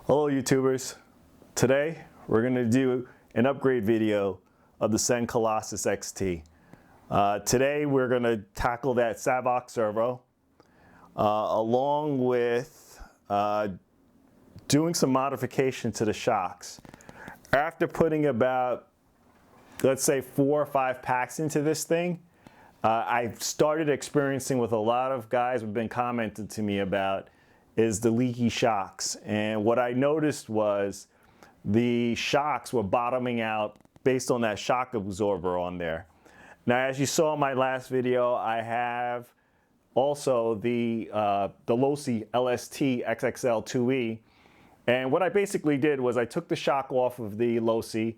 Hello YouTubers. Today we're going to do an upgrade video of the Cen Colossus XT. Today we're going to tackle that Savox servo along with doing some modification to the shocks. After putting about, let's say, 4 or 5 packs into this thing, I've started experiencing with a lot of guys who've been commenting to me about is the leaky shocks. And what I noticed was the shocks were bottoming out based on that shock absorber on there. Now, as you saw in my last video, I have also the Losi LST XXL 2E. And what I basically did was I took the shock off of the Losi,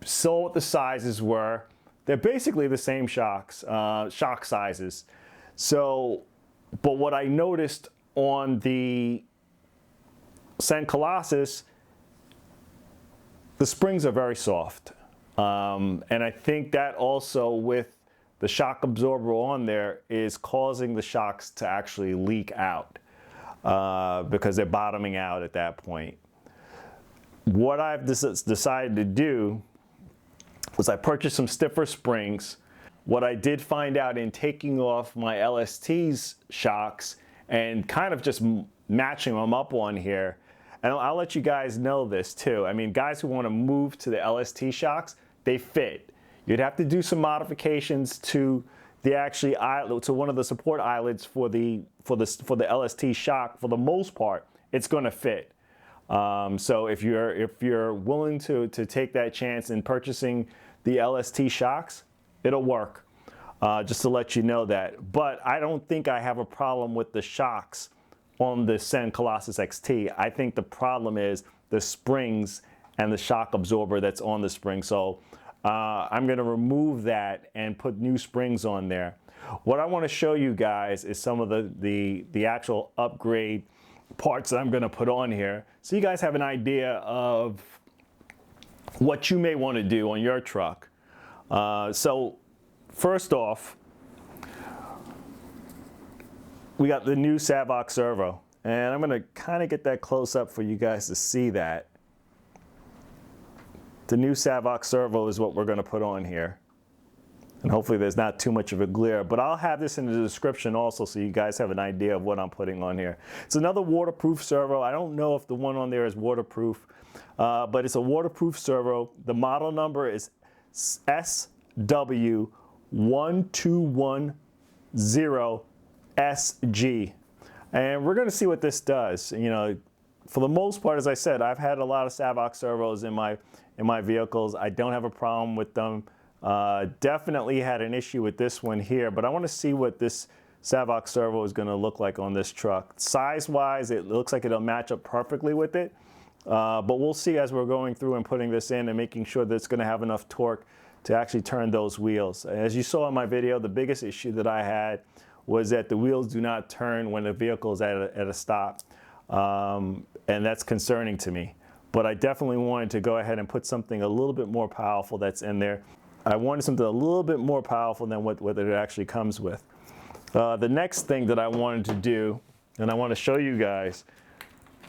saw what the sizes were. They're basically the same shocks, shock sizes. So, but what I noticed on the Cen Colossus, the springs are very soft. And I think that also with the shock absorber on there is causing the shocks to actually leak out because they're bottoming out at that point. What I've decided to do was I purchased some stiffer springs. What I did find out in taking off my LST's shocks and kind of just matching them up on here, and I'll let you guys know this too. I mean, guys who want to move to the LST shocks, they fit. You'd have to do some modifications to the to one of the support eyelets for the LST shock. For the most part, it's going to fit. So if you're willing to take that chance in purchasing the LST shocks, it'll work. Just to let you know that. But I don't think I have a problem with the shocks on the Cen Colossus XT. I think the problem is the springs and the shock absorber that's on the spring. So I'm going to remove that and put new springs on there. What I want to show you guys is some of the actual upgrade parts that I'm going to put on here, so you guys have an idea of what you may want to do on your truck. So first off, we got the new Savox servo, and I'm going to kind of get that close up for you guys to see that. The new Savox servo is what we're going to put on here, and hopefully there's not too much of a glare, but I'll have this in the description also so you guys have an idea of what I'm putting on here. It's another waterproof servo. I don't know if the one on there is waterproof, but it's a waterproof servo. The model number is SW1210SG, and we're going to see what this does. You know, for the most part, as I said, I've had a lot of Savox servos in my vehicles. I don't have a problem with them. Definitely had an issue with this one here, but I want to see what this Savox servo is going to look like on this truck. Size-wise, it looks like it'll match up perfectly with it, but we'll see as we're going through and putting this in and making sure that it's going to have enough torque to actually turn those wheels. As you saw in my video, the biggest issue that I had was that the wheels do not turn when the vehicle is at a stop, and that's concerning to me. But I definitely wanted to go ahead and put something a little bit more powerful that's in there. I wanted something a little bit more powerful than what it actually comes with. The next thing that I wanted to do, and I want to show you guys,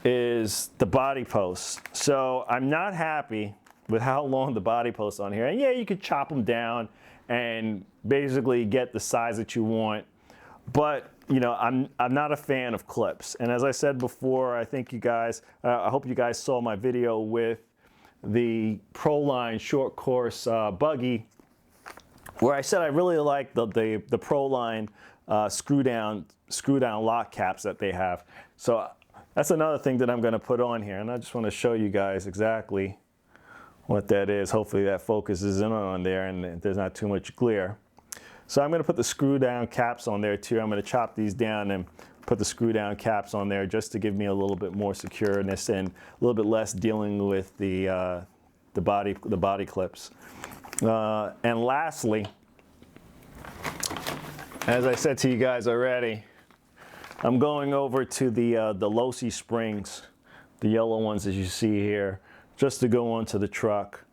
is the body posts. So I'm not happy with how long the body posts on here. And yeah, you could chop them down and basically get the size that you want. But you know, I'm not a fan of clips. And as I said before, I think you guys, I hope you guys saw my video with the Proline short course buggy, where I said I really like the Proline screw down lock caps that they have. So that's another thing that I'm going to put on here, and I just want to show you guys exactly what that is. Hopefully that focuses in on there and there's not too much glare. So I'm going to put the screw down caps on there too. I'm going to chop these down and put the screw down caps on there just to give me a little bit more secureness and a little bit less dealing with the body clips. And lastly, as I said to you guys already, I'm going over to the Losi springs, the yellow ones as you see here, just to go onto the truck.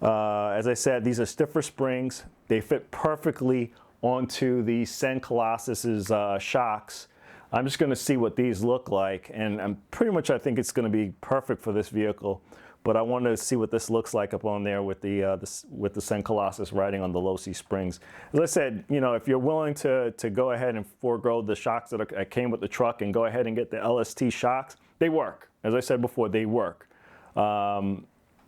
As I said, these are stiffer springs. They fit perfectly onto the Cen Colossus's shocks. I'm just going to see what these look like, and I'm pretty much, I think it's going to be perfect for this vehicle. But I want to see what this looks like up on there with the Cen Colossus riding on the Losi Springs. As I said, you know, if you're willing to go ahead and forego the shocks that came with the truck and go ahead and get the LST shocks, they work. As I said before, they work. The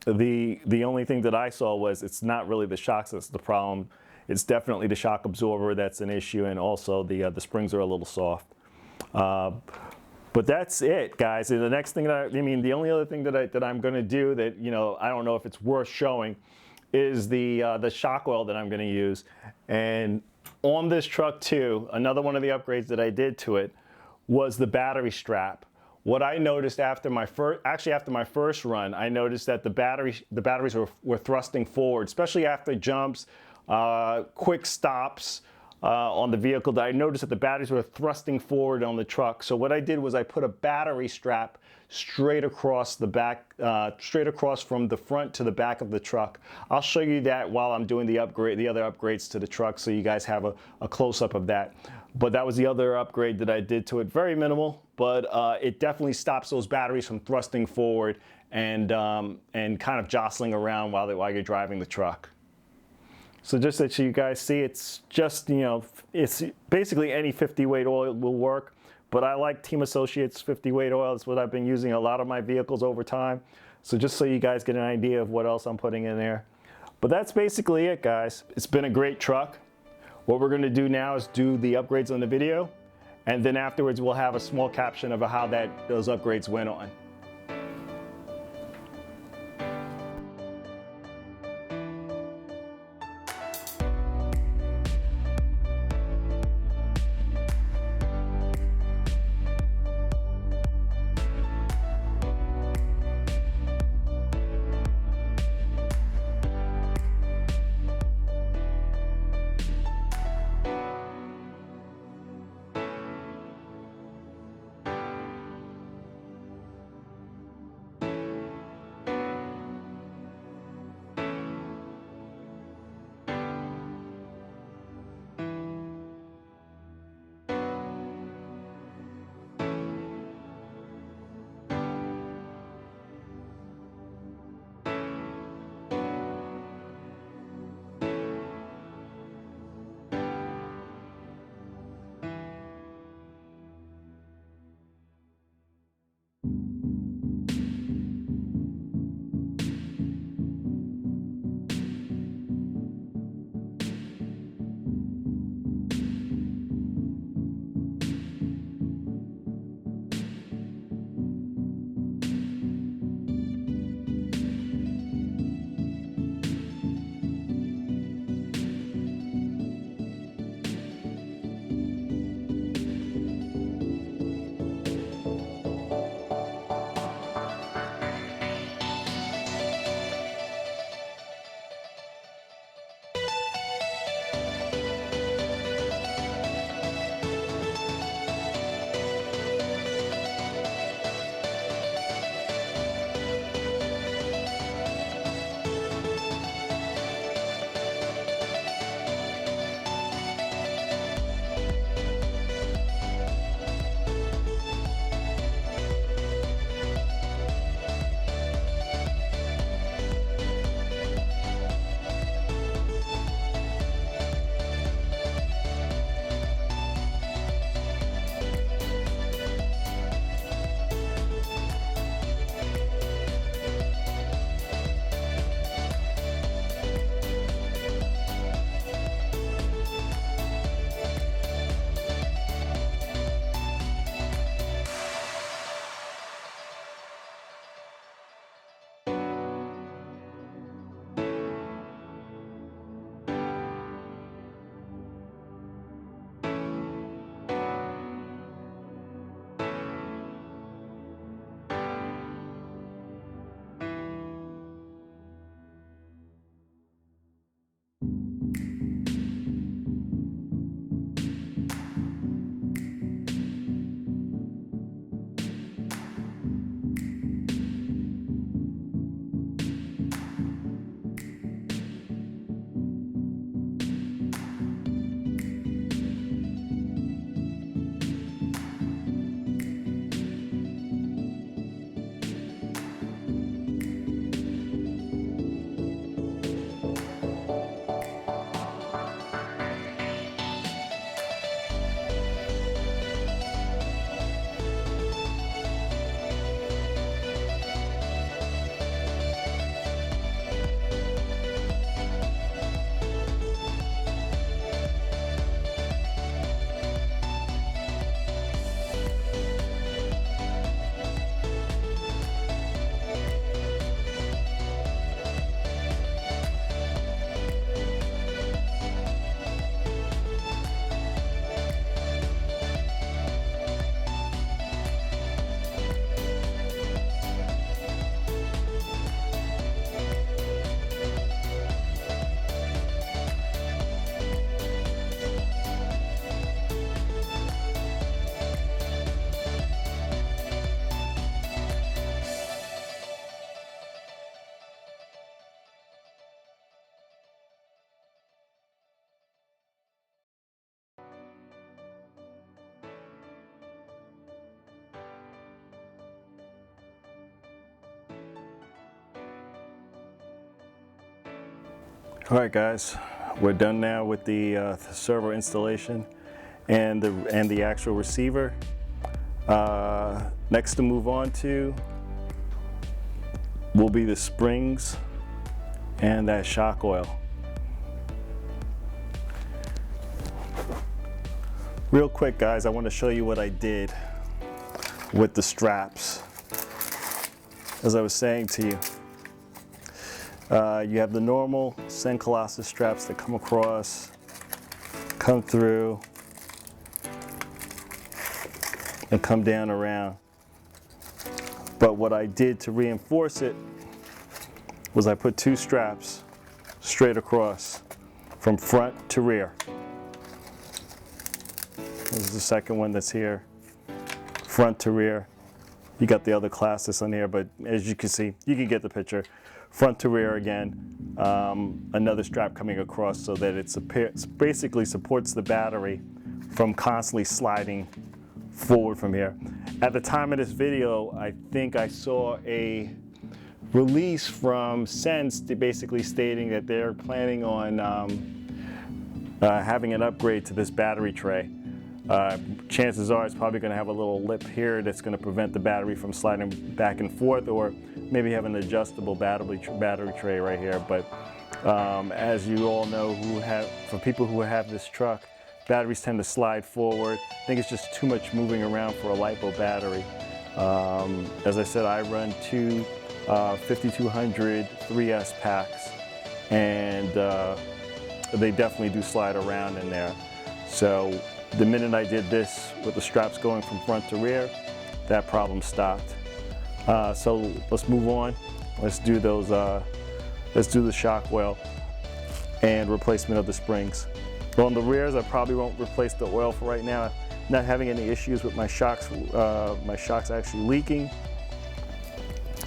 only thing that I saw was it's not really the shocks that's the problem. It's definitely the shock absorber that's an issue, and also the springs are a little soft. But that's it, guys. And the next thing the only other thing that I'm going to do that, you know, I don't know if it's worth showing, is the shock oil that I'm going to use. And on this truck too, another one of the upgrades that I did to it was the battery strap. What I noticed after my first run, I noticed that the batteries were thrusting forward, especially after jumps, quick stops. On the vehicle, that I noticed that the batteries were thrusting forward on the truck. So what I did was I put a battery strap straight across the back, straight across from the front to the back of the truck. I'll show you that while I'm doing the other upgrades to the truck, so you guys have a close-up of that. But that was the other upgrade that I did to it. Very minimal, but it definitely stops those batteries from thrusting forward and kind of jostling around while you're driving the truck. So just so you guys see, it's just, you know, it's basically any 50 weight oil will work, but I like Team Associates 50 weight oil. It's what I've been using in a lot of my vehicles over time. So just so you guys get an idea of what else I'm putting in there. But that's basically it, guys. It's been a great truck. What we're going to do now is do the upgrades on the video, and then afterwards we'll have a small caption of how those upgrades went on. All right, guys, we're done now with the servo installation and the actual receiver. Next to move on to will be the springs and that shock oil. Real quick, guys, I want to show you what I did with the straps. As I was saying to you, you have the normal Cen Colossus straps that come across, come through, and come down around. But what I did to reinforce it was I put two straps straight across from front to rear. This is the second one that's here, front to rear. You got the other Colossus on here, but as you can see, you can get the picture. Front to rear again, another strap coming across so that it basically supports the battery from constantly sliding forward from here. At the time of this video, I think I saw a release from Cen basically stating that they're planning on having an upgrade to this battery tray. Chances are it's probably going to have a little lip here that's going to prevent the battery from sliding back and forth, or maybe have an adjustable battery tray right here. But as you all know, for people who have this truck, batteries tend to slide forward. I think it's just too much moving around for a LiPo battery. As I said, I run two 5200 3S packs, and they definitely do slide around in there. So the minute I did this with the straps going from front to rear, that problem stopped. So let's move on. Let's do those. Let's do the shock oil and replacement of the springs. Well, on the rears, I probably won't replace the oil for right now. Not having any issues with my shocks actually leaking,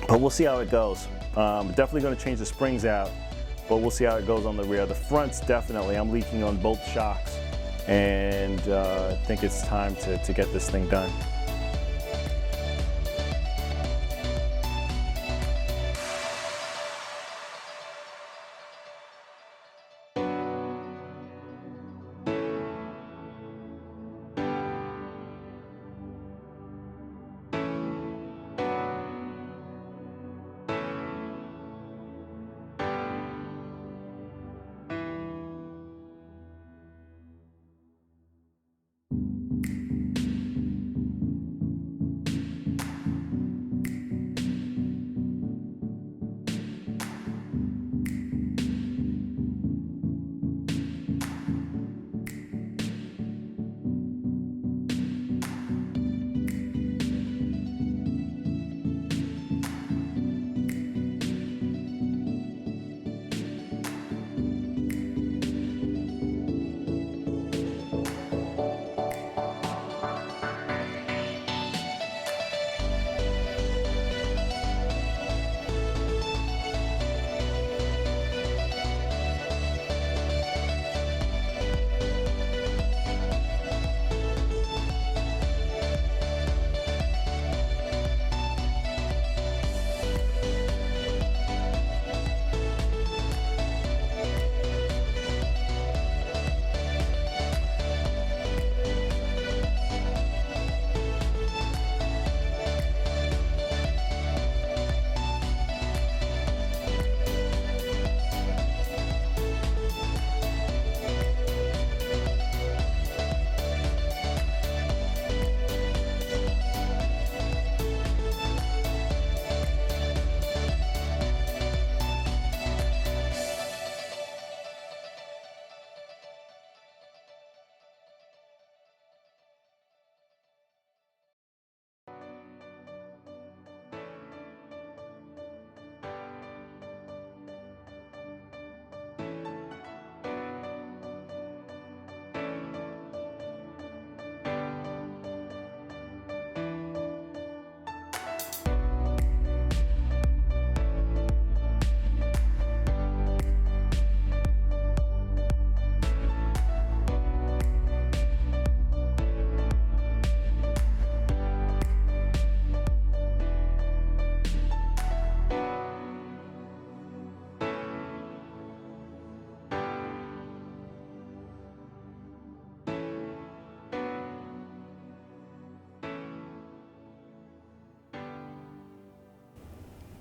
but we'll see how it goes. Definitely going to change the springs out, but we'll see how it goes on the rear. The fronts, definitely, I'm leaking on both shocks, and I think it's time to get this thing done.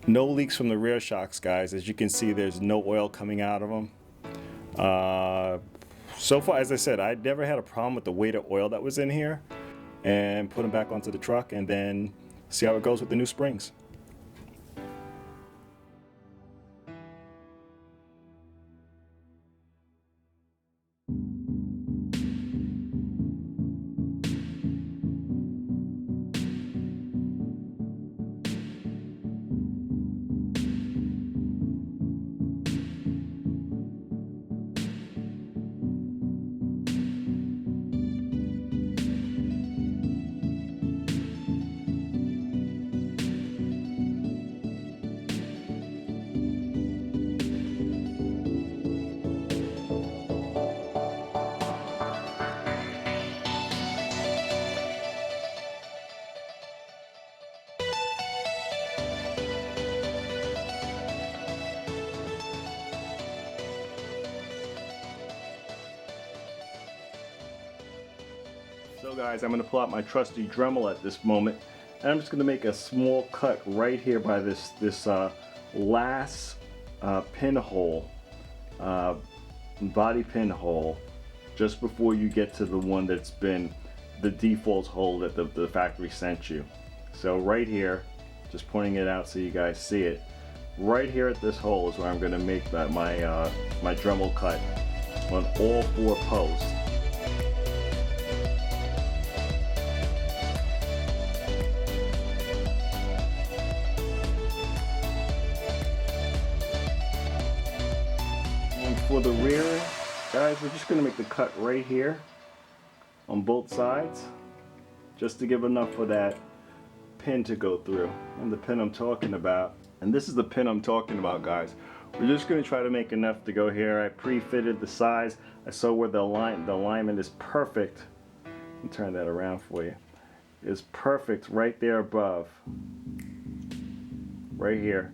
No leaks from the rear shocks, guys. As you can see, there's no oil coming out of them. So far, as I said, I never had a problem with the weight of oil that was in here. And put them back onto the truck and then see how it goes with the new springs. So guys, I'm going to pull out my trusty Dremel at this moment, and I'm just going to make a small cut right here by this last pinhole, body pinhole, just before you get to the one that's been the default hole that the factory sent you. So right here, just pointing it out so you guys see it, right here at this hole is where I'm going to make that my Dremel cut on all 4 posts. For the rear, guys, we're just going to make the cut right here on both sides, just to give enough for that pin to go through. And the pin I'm talking about, and this is the pin I'm talking about, guys. We're just going to try to make enough to go here. I pre-fitted the size. I saw where the alignment is perfect. Let me turn that around for you. It's perfect right there above, right here,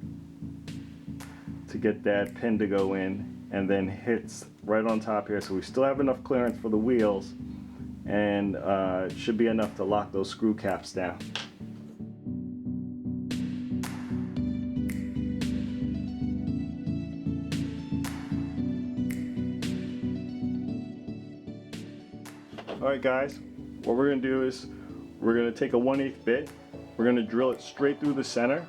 to get that pin to go in. And then hits right on top here, so we still have enough clearance for the wheels, and it should be enough to lock those screw caps down. Alright guys, what we're going to do is we're going to take a 1/8 bit, we're going to drill it straight through the center.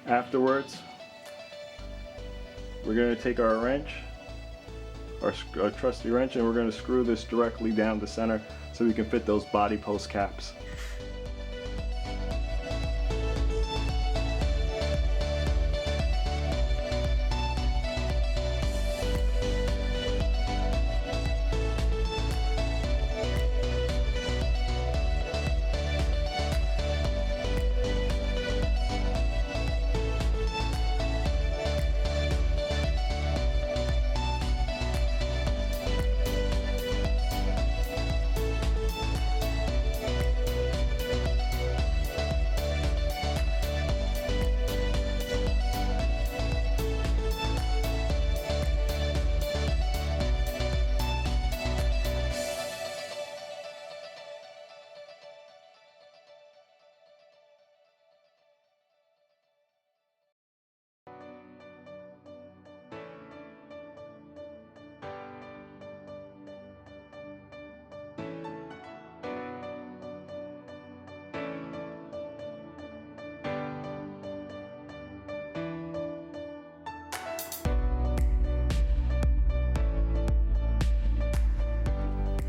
Afterwards, we're going to take our wrench, our trusty wrench, and we're going to screw this directly down the center so we can fit those body post caps.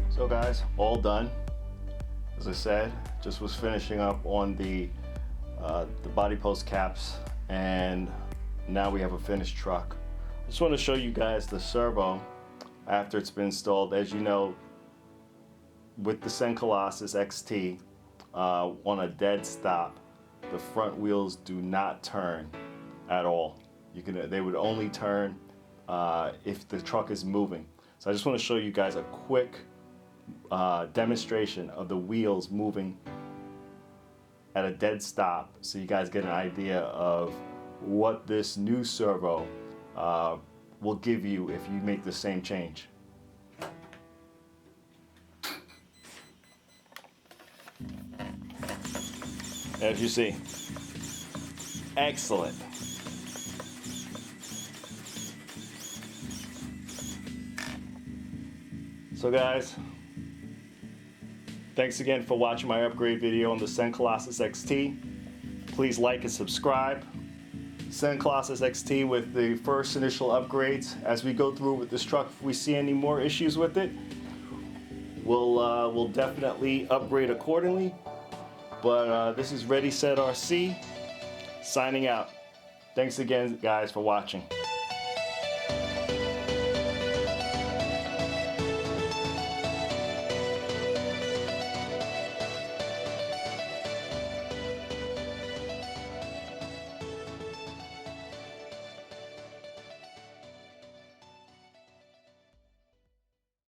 So guys, all done. As I said, just was finishing up on the body post caps, and now we have a finished truck. I just want to show you guys the servo after it's been installed. As you know, with the Cen Colossus XT, on a dead stop, the front wheels do not turn at all. They would only turn if the truck is moving. So I just want to show you guys a quick demonstration of the wheels moving at a dead stop, so you guys get an idea of what this new servo will give you if you make the same change. As you see, excellent. So guys, thanks again for watching my upgrade video on the Cen Colossus XT. Please like and subscribe. Cen Colossus XT with the first initial upgrades. As we go through with this truck, if we see any more issues with it, we'll definitely upgrade accordingly. But this is Ready Set RC signing out. Thanks again, guys, for watching.